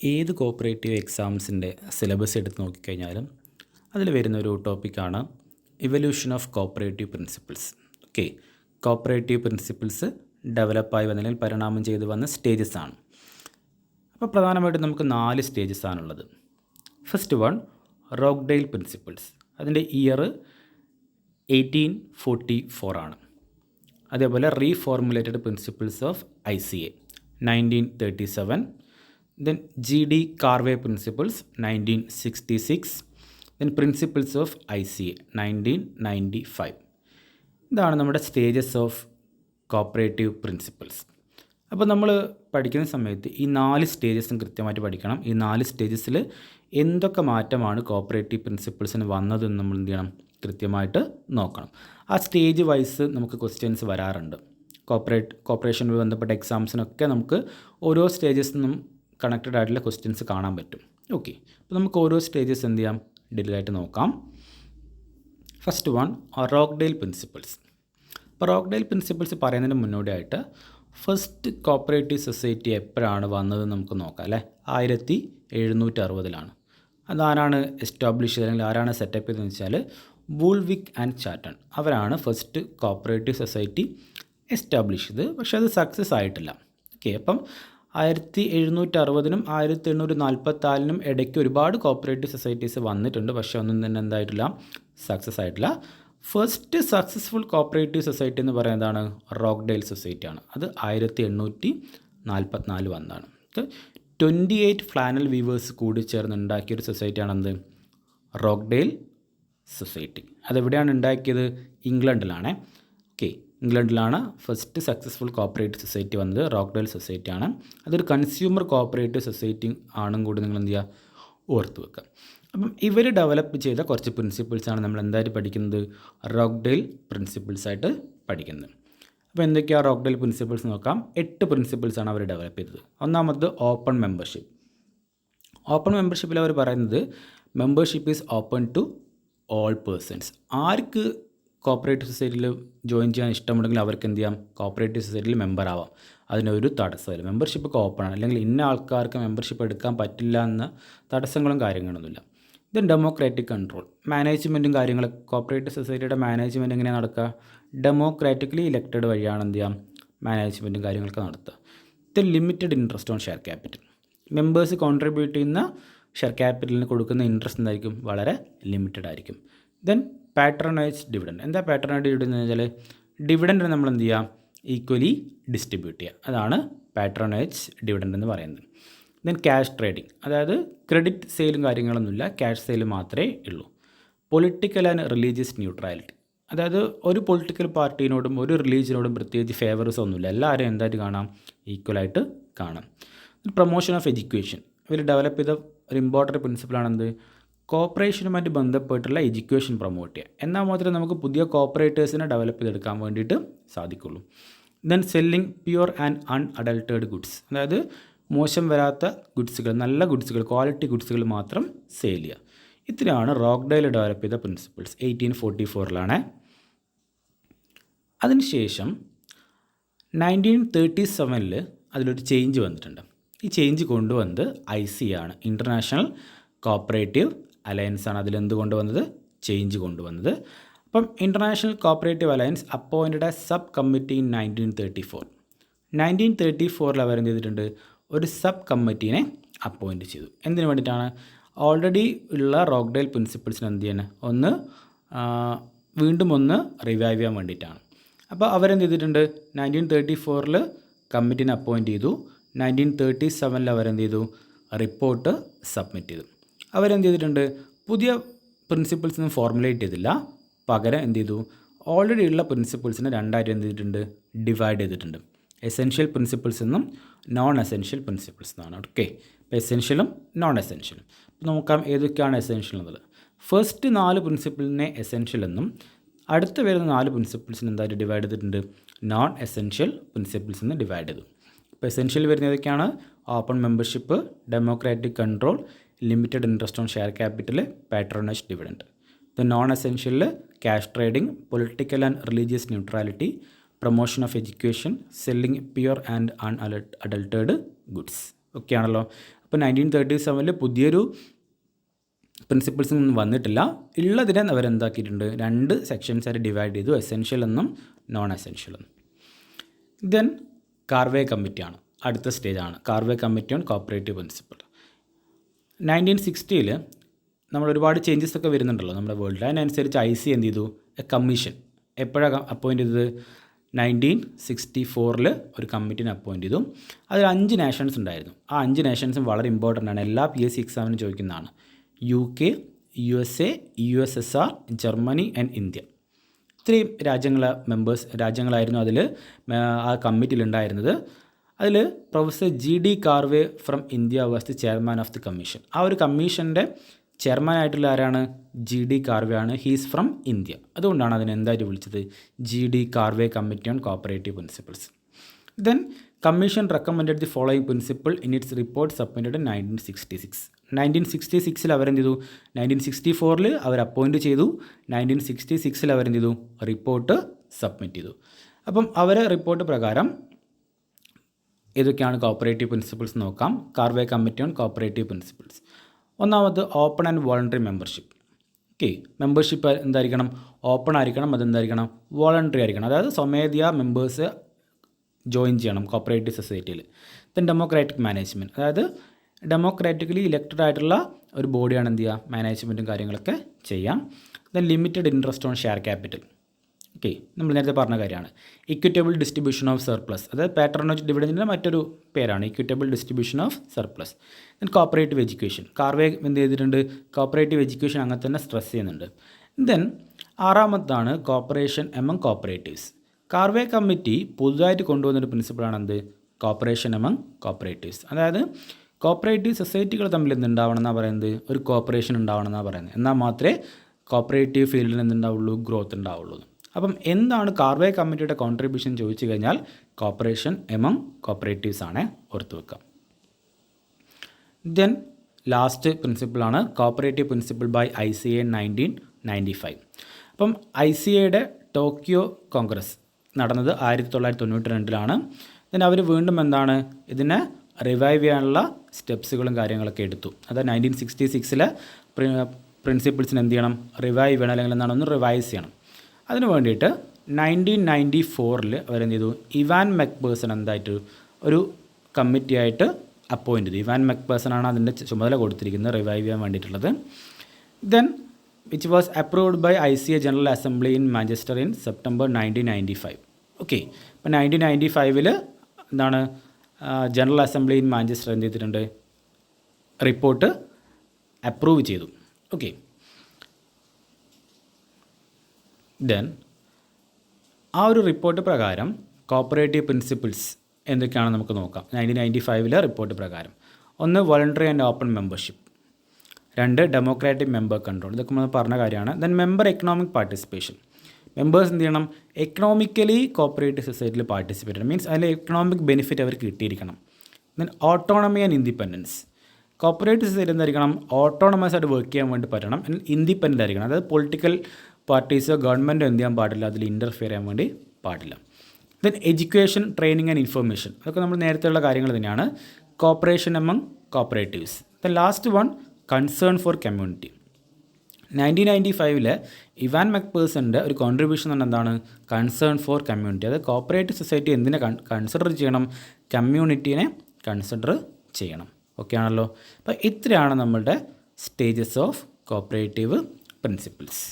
ഏത് cooperative എക്സാംസിൻ്റെ syllabus എടുത്ത് നോക്കിക്കഴിഞ്ഞാലും അതിൽ വരുന്നൊരു ടോപ്പിക്കാണ് evolution of cooperative principles. Okay, cooperative principles ഡെവലപ്പായി വന്നതിൽ പരിണാമം ചെയ്തു വന്ന സ്റ്റേജസ് ആണ്. അപ്പോൾ പ്രധാനമായിട്ടും നമുക്ക് 4 സ്റ്റേജസ് ആണുള്ളത്. First one Rochdale principles. അതിൻ്റെ ഇയർ 1844 ആണ്. അതേപോലെ reformulated principles of ICA 1937. Then GD Carvey Principles 1966. Then Principles of ICA 1995. ഇതാണ് നമ്മുടെ സ്റ്റേജസ് ഓഫ് കോപ്പറേറ്റീവ് പ്രിൻസിപ്പിൾസ്. അപ്പോൾ നമ്മൾ പഠിക്കുന്ന സമയത്ത് ഈ 4 സ്റ്റേജസും കൃത്യമായിട്ട് പഠിക്കണം. ഈ 4 സ്റ്റേജസിൽ എന്തൊക്കെ മാറ്റമാണ് കോപ്പറേറ്റീവ് പ്രിൻസിപ്പിൾസിന് വന്നതെന്ന് നമ്മൾ എന്ത് ചെയ്യണം, കൃത്യമായിട്ട് നോക്കണം. ആ സ്റ്റേജ് വൈസ് നമുക്ക് ക്വസ്റ്റ്യൻസ് വരാറുണ്ട്. കോപ്പറേഷനുമായി ബന്ധപ്പെട്ട എക്സാംസിനൊക്കെ നമുക്ക് ഓരോ സ്റ്റേജസിൽ നിന്നും കണക്റ്റഡ് ആയിട്ടുള്ള ക്വസ്റ്റ്യൻസ് കാണാൻ പറ്റും. ഓക്കെ, അപ്പോൾ നമുക്ക് ഓരോ സ്റ്റേജസ് എന്ത് ചെയ്യാം, ഡീറ്റെയിൽ ആയിട്ട് നോക്കാം. First one Rochdale principles. അപ്പോൾ റോക്ക്ഡെയിൽ പ്രിൻസിപ്പിൾസ് പറയുന്നതിന് മുന്നോടിയായിട്ട് ഫസ്റ്റ് കോപ്പറേറ്റീവ് സൊസൈറ്റി എപ്പോഴാണ് വന്നതെന്ന് നമുക്ക് നോക്കാം അല്ലേ. 1760 അതാരാണ് എസ്റ്റാബ്ലിഷ് ചെയ്തത്, അല്ലെങ്കിൽ ആരാണ് സെറ്റപ്പ് ചെയ്തതെന്ന് വെച്ചാൽ വൂൾവിക് ആൻഡ് ചാറ്റൺ. അവരാണ് ഫസ്റ്റ് കോപ്പറേറ്റീവ് സൊസൈറ്റി എസ്റ്റാബ്ലിഷ് ചെയ്തത്. പക്ഷേ അത് സക്സസ് ആയിട്ടില്ല. ഓക്കെ, അപ്പം 1760 1844 ഇടയ്ക്ക് ഒരുപാട് കോപ്പറേറ്റീവ് സൊസൈറ്റീസ് വന്നിട്ടുണ്ട്. പക്ഷേ ഒന്നും തന്നെ എന്തായിട്ടില്ല, സക്സസ് ആയിട്ടില്ല. ഫസ്റ്റ് സക്സസ്ഫുൾ കോപ്പറേറ്റീവ് സൊസൈറ്റി എന്ന് പറയുന്നതാണ് റോക്ക്ഡെയിൽ സൊസൈറ്റിയാണ്. അത് 1844 വന്നതാണ്. 28 ഫ്ലാനൽ വീവേഴ്സ് കൂടി ചേർന്ന് ഉണ്ടാക്കിയൊരു സൊസൈറ്റിയാണ് എന്ത്, റോക്ക്ഡെയിൽ സൊസൈറ്റി. അതെവിടെയാണ് ഉണ്ടാക്കിയത്, ഇംഗ്ലണ്ടിലാണ്. ഓക്കെ, ഇംഗ്ലണ്ടിലാണ് ഫസ്റ്റ് സക്സസ്ഫുൾ കോപ്പറേറ്റീവ് സൊസൈറ്റി വന്നത്. റോക്ക്ഡെയിൽ സൊസൈറ്റിയാണ്. അതൊരു കൺസ്യൂമർ കോപ്പറേറ്റീവ് സൊസൈറ്റി ആണും കൂടി നിങ്ങൾ എന്ത് ചെയ്യുക, ഓർത്ത് വെക്കുക. അപ്പം ഇവർ ഡെവലപ്പ് ചെയ്ത കുറച്ച് പ്രിൻസിപ്പിൾസാണ് നമ്മൾ എന്തായിട്ട് പഠിക്കുന്നത്, റോക്ക്ഡെയിൽ പ്രിൻസിപ്പിൾസായിട്ട് പഠിക്കുന്നത്. അപ്പോൾ എന്തൊക്കെയാണ് റോക്ക്ഡെയിൽ പ്രിൻസിപ്പിൾസ് നോക്കാം. 8 പ്രിൻസിപ്പിൾസാണ് അവർ ഡെവലപ്പ് ചെയ്തത്. ഒന്നാമത് ഓപ്പൺ മെമ്പർഷിപ്പ്. ഓപ്പൺ മെമ്പർഷിപ്പിൽ അവർ പറയുന്നത് membership is open to all persons. ആർക്ക് കോപ്പറേറ്റീവ് സൊസൈറ്റിയിൽ ജോയിൻ ചെയ്യാൻ ഇഷ്ടമുണ്ടെങ്കിൽ അവർക്ക് എന്ത് ചെയ്യാം, കോപ്പറേറ്റീവ് സൊസൈറ്റിയിൽ മെമ്പർ ആവാം. അതിനൊരു തടസ്സമില്ല. മെമ്പർഷിപ്പ് ഒക്കെ ഓപ്പണാണ്. അല്ലെങ്കിൽ ഇന്ന ആൾക്കാർക്ക് മെമ്പർഷിപ്പ് എടുക്കാൻ പറ്റില്ല എന്ന തടസ്സങ്ങളും കാര്യങ്ങളൊന്നുമില്ല. Then democratic control. മാനേജ്മെൻറ്റും കാര്യങ്ങൾ, കോപ്പറേറ്റീവ് സൊസൈറ്റിയുടെ മാനേജ്മെൻറ്റ് എങ്ങനെയാണ് നടക്കുക, ഡെമോക്രാറ്റിക്കലി ഇലക്റ്റഡ് വഴിയാണ് എന്ത് ചെയ്യാം, മാനേജ്മെൻറ്റും കാര്യങ്ങളൊക്കെ നടത്തുക. Then limited interest on share capital. Members contribute ചെയ്യുന്ന ഷെയർ ക്യാപിറ്റലിന് കൊടുക്കുന്ന ഇൻട്രസ്റ്റ് എന്തായിരിക്കും, വളരെ ലിമിറ്റഡ് ആയിരിക്കും. Then patronise dividend. എന്താ പാട്രണൈസ് ഡിവിഡൻഡ് എന്ന് വെച്ചാൽ ഡിവിഡൻഡ് നമ്മൾ എന്ത് ചെയ്യുക, ഈക്വലി ഡിസ്ട്രിബ്യൂട്ട് ചെയ്യുക. അതാണ് പാട്രണൈസ് ഡിവിഡൻഡ് എന്ന് പറയുന്നത്. ദെൻ ക്യാഷ് ട്രേഡിംഗ്, അതായത് ക്രെഡിറ്റ് സെയിലും കാര്യങ്ങളൊന്നുമില്ല, ക്യാഷ് സെയിൽ മാത്രമേ ഉള്ളൂ. പൊളിറ്റിക്കൽ ആൻഡ് റിലീജിയസ് ന്യൂട്രാലിറ്റി, അതായത് ഒരു പൊളിറ്റിക്കൽ പാർട്ടീനോടും ഒരു റിലീജിയനോടും പ്രത്യേകിച്ച് ഫേവേഴ്സ് ഒന്നുമില്ല, എല്ലാവരും എന്തായിട്ട് കാണാം, ഈക്വലായിട്ട് കാണാം. Promotion of education. ഇവർ ഡെവലപ്പ് ചെയ്ത ഒരു ഇമ്പോർട്ടൻറ്റ് പ്രിൻസിപ്പിളാണെന്ത്, കോപ്പറേഷനുമായിട്ട് ബന്ധപ്പെട്ടുള്ള എഡ്യൂക്കേഷൻ പ്രൊമോട്ട് ചെയ്യുക. എന്നാൽ മാത്രമേ നമുക്ക് പുതിയ കോപ്പറേറ്റേഴ്സിനെ ഡെവലപ്പ് ചെയ്തെടുക്കാൻ വേണ്ടിയിട്ട് സാധിക്കുള്ളൂ. Then selling pure and unadulterated goods, അതായത് മോശം വരാത്ത ഗുഡ്സുകൾ, നല്ല ഗുഡ്സുകൾ, ക്വാളിറ്റി ഗുഡ്സുകൾ മാത്രം സെയിൽ ചെയ്യുക. ഇത്രയാണ് റോക്ക്ഡെയിൽ ഡെവലപ്പ് ചെയ്ത പ്രിൻസിപ്പിൾസ്. 1844 അതിനുശേഷം 1937 അതിലൊരു ചേഞ്ച് വന്നിട്ടുണ്ട്. ഈ ചേഞ്ച് കൊണ്ടുവന്നത് ICA ആണ്, ഇൻ്റർനാഷണൽ കോപ്പറേറ്റീവ് അലയൻസ് ആണ്. അതിലെന്ത് കൊണ്ടുവന്നത്, ചേഞ്ച് കൊണ്ടുവന്നത്. അപ്പം international cooperative alliance appointed A sub committee in 1934. 1934 അവർ എന്ത് ചെയ്തിട്ടുണ്ട്, ഒരു സബ് കമ്മിറ്റീനെ അപ്പോയിൻറ്റ് ചെയ്തു. എന്തിനു വേണ്ടിയിട്ടാണ്, ഓൾറെഡി ഉള്ള റോക്ക്ഡെയിൽ പ്രിൻസിപ്പിൾസിന് എന്ത് ചെയ്യാൻ, വീണ്ടും ഒന്ന് റിവൈവ് ചെയ്യാൻ വേണ്ടിയിട്ടാണ്. അപ്പോൾ അവരെന്ത് ചെയ്തിട്ടുണ്ട്, 1934 കമ്മിറ്റീനെ അപ്പോയിൻറ്റ് ചെയ്തു. 1937 അവരെന്ത് ചെയ്തു, റിപ്പോർട്ട് സബ്മിറ്റ് ചെയ്തു. അവരെന്ത് ചെയ്തിട്ടുണ്ട്, പുതിയ പ്രിൻസിപ്പിൾസൊന്നും ഫോർമുലേറ്റ് ചെയ്തില്ല, പകരം എന്ത് ചെയ്തു, ഓൾറെഡി ഉള്ള പ്രിൻസിപ്പിൾസിനെ രണ്ടായിട്ട് എന്ത് ചെയ്തിട്ടുണ്ട്, ഡിവൈഡ് ചെയ്തിട്ടുണ്ട്. എസെൻഷ്യൽ പ്രിൻസിപ്പിൾസ് എന്നും നോൺ എസെൻഷ്യൽ പ്രിൻസിപ്പിൾസ് എന്നാണ്. ഓക്കെ, ഇപ്പോൾ എസെൻഷ്യലും നോൺ എസെൻഷ്യലും. അപ്പോൾ നോക്കാം ഏതൊക്കെയാണ് എസെൻഷ്യൽ എന്നുള്ളത്. ഫസ്റ്റ് 4 പ്രിൻസിപ്പിളിനെ എസെൻഷ്യൽ എന്നും അടുത്ത് വരുന്ന 4 പ്രിൻസിപ്പിൾസിന് എന്തായിട്ട് ഡിവൈഡ് ചെയ്തിട്ടുണ്ട്, നോൺ എസെൻഷ്യൽ പ്രിൻസിപ്പിൾസ് എന്ന് ഡിവൈഡ് ചെയ്തു. ഇപ്പോൾ എസെൻഷ്യൽ വരുന്ന ഏതൊക്കെയാണ്, open membership, democratic control, limited interest on share capital, patronise dividend. The non എസെൻഷ്യലിൽ cash trading, political and religious neutrality, promotion of education, selling pure and unadulterated goods. ഒക്കെയാണല്ലോ. അപ്പോൾ 1937 പുതിയൊരു principles ഒന്നും വന്നിട്ടില്ല. ഉള്ളതിനെ അവരെന്താക്കിയിട്ടുണ്ട്, 2 സെക്ഷൻസായിട്ട് ഡിവൈഡ് ചെയ്തു, എസെൻഷ്യൽ എന്നും നോൺ എസെൻഷ്യൽ എന്നും. ദെൻ കാർവേ കമ്മിറ്റിയാണ് അടുത്ത സ്റ്റേജാണ്. Karve committee on cooperative principle. 1960 നമ്മൾ ഒരുപാട് ചേഞ്ചസ് ഒക്കെ വരുന്നുണ്ടല്ലോ നമ്മുടെ വേൾഡിൽ. അതിനനുസരിച്ച് IC എന്ത് ചെയ്തു, എ കമ്മീഷൻ എപ്പോഴാണ് അപ്പോയിൻ്റ് ചെയ്തത്, 1964 ഒരു കമ്മിറ്റിനെ അപ്പോയിൻ്റ് ചെയ്തു. അതിൽ 5 നാഷൻസ് ഉണ്ടായിരുന്നു. ആ 5 നാഷൻസും വളരെ ഇമ്പോർട്ടൻ്റ് ആണ്, എല്ലാ PSC എക്സാമിനും ചോദിക്കുന്നതാണ്. UK, USA, USSR, Germany and India. ഇത്രയും രാജ്യങ്ങളായിരുന്നു അതിൽ ആ കമ്മിറ്റിയിൽ ഉണ്ടായിരുന്നത്. അതിൽ professor GD Karve from India was the chairman of the commission. ആ ഒരു കമ്മീഷൻ്റെ ചെയർമാൻ ആയിട്ടുള്ള ആരാണ്, GD കാർവേ ആണ്. He's from India. അതുകൊണ്ടാണ് അതിനെ എന്തായിട്ട് വിളിച്ചത്, GD Karve committee on cooperative principles. Then commission recommended the following principle in its report submitted in 1966. 1966 അവരെന്ത് ചെയ്തു, 1964 അവർ അപ്പോയിൻറ്റ് ചെയ്തു, 1966 അവരെന്ത് ചെയ്തു, റിപ്പോർട്ട് സബ്മിറ്റ് ചെയ്തു. അപ്പം അവരെ റിപ്പോർട്ട് പ്രകാരം ഏതൊക്കെയാണ് കോപ്പറേറ്റീവ് പ്രിൻസിപ്പിൾസ് നോക്കാം. Karve committee on cooperative principles. ഒന്നാമത് open and voluntary membership. Okay, membership എന്തായിരിക്കണം, ഓപ്പൺ ആയിരിക്കണം, അതെന്തായിരിക്കണം, വോളണ്ടറി ആയിരിക്കണം. അതായത് സ്വമേധയാ മെമ്പേഴ്സ് ജോയിൻ ചെയ്യണം കോപ്പറേറ്റീവ് സൊസൈറ്റിയിൽ. ദെൻ ഡെമോക്രാറ്റിക് മാനേജ്മെൻറ്റ്, അതായത് ഡെമോക്രാറ്റിക്കലി ഇലക്റ്റഡ് ആയിട്ടുള്ള ഒരു ബോഡിയാണ് എന്ത് ചെയ്യുക, മാനേജ്മെൻറ്റും കാര്യങ്ങളൊക്കെ ചെയ്യാം. Then limited interest on share capital. Okay, നമ്മൾ നേരത്തെ പറഞ്ഞ കാര്യമാണ്. ഇക്വിറ്റബിൾ ഡിസ്ട്രിബ്യൂഷൻ ഓഫ് സർപ്ലസ്, അതായത് പാട്രണേജ് ഡിവിഡൻറ്റിൻ്റെ മറ്റൊരു പേരാണ് equitable distribution of surplus. Then cooperative education, Karve എന്ത് ചെയ്തിട്ടുണ്ട്, കോപ്പറേറ്റീവ് എഡ്യൂക്കേഷൻ അങ്ങനെ തന്നെ സ്ട്രെസ് ചെയ്യുന്നുണ്ട്. ദെൻ 6ാമതാണ് cooperation among cooperatives. Karve committee പുതുതായിട്ട് കൊണ്ടുവന്നൊരു പ്രിൻസിപ്പിളാണ് എന്ത്, കോപ്പറേഷൻ എമംഗ് കോപ്പറേറ്റീവ്സ്. അതായത് കോപ്പറേറ്റീവ് സൊസൈറ്റികൾ തമ്മിൽ എന്തുണ്ടാവണം എന്നാണ് പറയുന്നത്, ഒരു കോപ്പറേഷൻ ഉണ്ടാവണം എന്നാണ് പറയുന്നത്. എന്നാൽ മാത്രമേ കോപ്പറേറ്റീവ് ഫീൽഡിൽ എന്തുണ്ടാവുള്ളൂ, ഗ്രോത്ത് ഉണ്ടാവുള്ളൂ. അപ്പം എന്താണ് കാർവേ കമ്മിറ്റിയുടെ കോൺട്രിബ്യൂഷൻ ചോദിച്ചു കഴിഞ്ഞാൽ കോപ്പറേഷൻ എമംഗ് കോപ്പറേറ്റീവ്സ് ആണ്, ഓർത്ത് വെക്കുക. ദെൻ ലാസ്റ്റ് പ്രിൻസിപ്പിളാണ് കോപ്പറേറ്റീവ് പ്രിൻസിപ്പിൾ ബൈ ICA 1995. അപ്പം ICAയുടെ ടോക്കിയോ കോൺഗ്രസ് നടന്നത് 1992. ദെൻ അവർ വീണ്ടും എന്താണ് ഇതിനെ റിവൈവ് ചെയ്യാനുള്ള സ്റ്റെപ്സുകളും കാര്യങ്ങളൊക്കെ എടുത്തു. അതായത് 1966 പ്രിൻസിപ്പിൾസിന് എന്ത് ചെയ്യണം, റിവൈവ് ചെയ്യണം, അല്ലെങ്കിൽ എന്താണ് ഒന്ന് റിവൈസ് ചെയ്യണം. അതിന് വേണ്ടിയിട്ട് 1994 അവരെന്ത് ചെയ്തു, ഇവാൻ മെക്പേഴ്സൺ എന്തായിട്ട് ഒരു കമ്മിറ്റിയായിട്ട് അപ്പോയിൻ്റ് ചെയ്തു. ഇവാൻ മെക്പേഴ്സൺ ആണ് അതിൻ്റെ ചുമതല കൊടുത്തിരിക്കുന്നത് റിവൈവ് ചെയ്യാൻ വേണ്ടിയിട്ടുള്ളത്. Then which was approved by ICA general assembly in Manchester in September 1995. Okay, അപ്പോൾ 1995 എന്താണ് ജനറൽ അസംബ്ലി ഇൻ മാഞ്ചസ്റ്റർ എന്ത് ചെയ്തിട്ടുണ്ട്, റിപ്പോർട്ട് അപ്രൂവ് ചെയ്തു. ഓക്കെ, ദെൻ ആ ഒരു റിപ്പോർട്ട് പ്രകാരം കോപ്പറേറ്റീവ് പ്രിൻസിപ്പിൾസ് എന്തൊക്കെയാണെന്ന് നമുക്ക് നോക്കാം. 1995 റിപ്പോർട്ട് പ്രകാരം 1 voluntary and open membership, 2 democratic member control, ഇതൊക്കെ നമ്മൾ പറഞ്ഞ കാര്യമാണ്. Then member economic participation, members എന്ത് ചെയ്യണം, എക്കണോമിക്കലി കോപ്പറേറ്റീവ് സൊസൈറ്റിയിൽ പാർട്ടിസിപ്പേറ്റ് ചെയ്യണം, മീൻസ് അതിൽ എക്കണോമിക് ബെനിഫിറ്റ് അവർക്ക് കിട്ടിയിരിക്കണം. Then autonomy and independence, cooperative society എന്തായിരിക്കണം, ഓട്ടോണമസ് ആയിട്ട് വർക്ക് ചെയ്യാൻ വേണ്ടി പറ്റണം, ഇൻഡിപെൻഡൻ്റ് ആയിരിക്കണം. അതായത് പൊളിറ്റിക്കൽ പാർട്ടീസോ ഗവൺമെൻറ്റോ എന്ത് ചെയ്യാൻ പാടില്ല, അതിൽ ഇൻ്റർഫിയർ ചെയ്യാൻ വേണ്ടി പാടില്ല. Then education, training and information, അതൊക്കെ നമ്മൾ നേരത്തെയുള്ള കാര്യങ്ങൾ തന്നെയാണ്. Cooperation among cooperatives. Then last one concern for community. 1995 Ivan മെക്പേഴ്സൻ്റെ ഒരു കോൺട്രിബ്യൂഷൻ എന്ന് പറഞ്ഞാൽ എന്താണ്, കൺസേൺ ഫോർ കമ്മ്യൂണിറ്റി. അതായത് കോപ്പറേറ്റീവ് സൊസൈറ്റി എന്തിനെ കൺസിഡർ ചെയ്യണം, കമ്മ്യൂണിറ്റീനെ കൺസിഡർ ചെയ്യണം. ഓക്കെ ആണല്ലോ. അപ്പോൾ ഇത്രയാണ് നമ്മളുടെ സ്റ്റേജസ് ഓഫ് കോപ്പറേറ്റീവ് പ്രിൻസിപ്പിൾസ്.